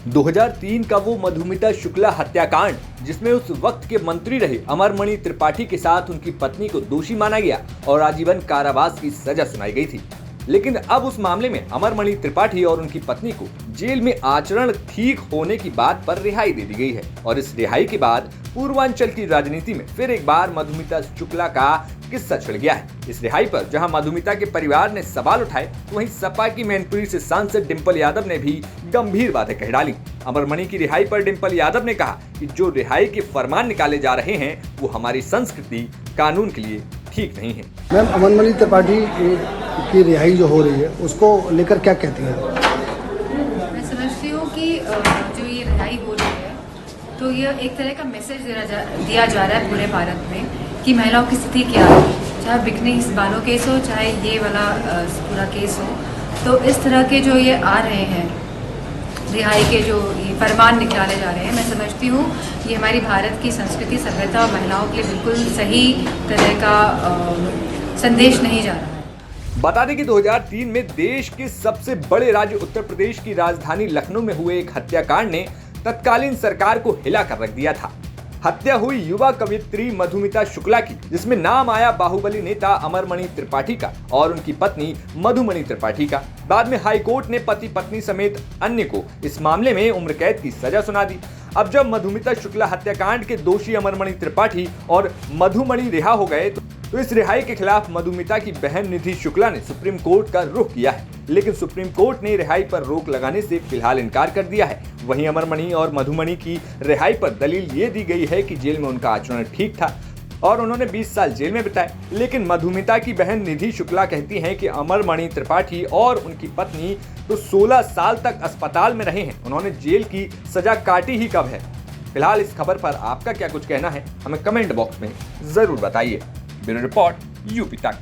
2003 का वो मधुमिता शुक्ला हत्याकांड, जिसमें उस वक्त के मंत्री रहे अमरमणि त्रिपाठी के साथ उनकी पत्नी को दोषी माना गया और आजीवन कारावास की सजा सुनाई गई थी। लेकिन अब उस मामले में अमरमणि त्रिपाठी और उनकी पत्नी को जेल में आचरण ठीक होने की बात पर रिहाई दे दी गई है और इस रिहाई के बाद पूर्वांचल की राजनीति में फिर एक बार मधुमिता शुक्ला का किस्सा छिड़ गया है। इस रिहाई पर जहां मधुमिता के परिवार ने सवाल उठाए, तो वहीं सपा की मैनपुरी से सांसद डिंपल यादव ने भी गंभीर बातें कह डाली। अमरमणि की रिहाई पर डिंपल यादव ने कहा कि जो रिहाई के फरमान निकाले जा रहे हैं वो हमारी संस्कृति कानून के लिए ठीक नहीं है। मैम, अमरमणि त्रिपाठी की रिहाई जो हो रही है उसको लेकर क्या कहती हैं? मैं समझती हूँ कि जो ये रिहाई हो रही है तो यह एक तरह का मैसेज दिया जा रहा है पूरे भारत में कि महिलाओं की स्थिति क्या है, चाहे बिकनी बालो केस हो चाहे ये वाला पूरा केस हो। तो इस तरह के जो ये आ रहे हैं रिहाई के जो ये फरमान निकाले जा रहे हैं, मैं समझती हूँ ये हमारी भारत की संस्कृति सभ्यता और महिलाओं के लिए बिल्कुल सही तरह का संदेश नहीं जा रहा है। बता दें कि 2003 में देश के सबसे बड़े राज्य उत्तर प्रदेश की राजधानी लखनऊ में हुए एक हत्याकांड ने तत्कालीन सरकार को हिला कर रख दिया था। हत्या हुई युवा कवयित्री मधुमिता शुक्ला की, जिसमें नाम आया बाहुबली नेता अमरमणि त्रिपाठी का और उनकी पत्नी मधुमणि त्रिपाठी का। बाद में हाईकोर्ट ने पति पत्नी समेत अन्य को इस मामले में उम्र कैद की सजा सुना दी। अब जब मधुमिता शुक्ला हत्याकांड के दोषी अमरमणि त्रिपाठी और मधुमणि रिहा हो गए तो इस रिहाई के खिलाफ मधुमिता की बहन निधि शुक्ला ने सुप्रीम कोर्ट का रुख किया है, लेकिन सुप्रीम कोर्ट ने रिहाई पर रोक लगाने से फिलहाल इनकार कर दिया है। वहीं अमरमणि और मधुमणि की रिहाई पर दलील ये दी गई है कि जेल में उनका आचरण ठीक था और उन्होंने 20 साल जेल में बिताए। लेकिन मधुमिता की बहन निधि शुक्ला कहती हैं कि अमरमणि त्रिपाठी और उनकी पत्नी तो 16 साल तक अस्पताल में रहे हैं, उन्होंने जेल की सजा काटी ही कब है। फिलहाल इस खबर पर आपका क्या कुछ कहना है, हमें कमेंट बॉक्स में जरूर बताइए। ब्यूरो रिपोर्ट यूपी तक।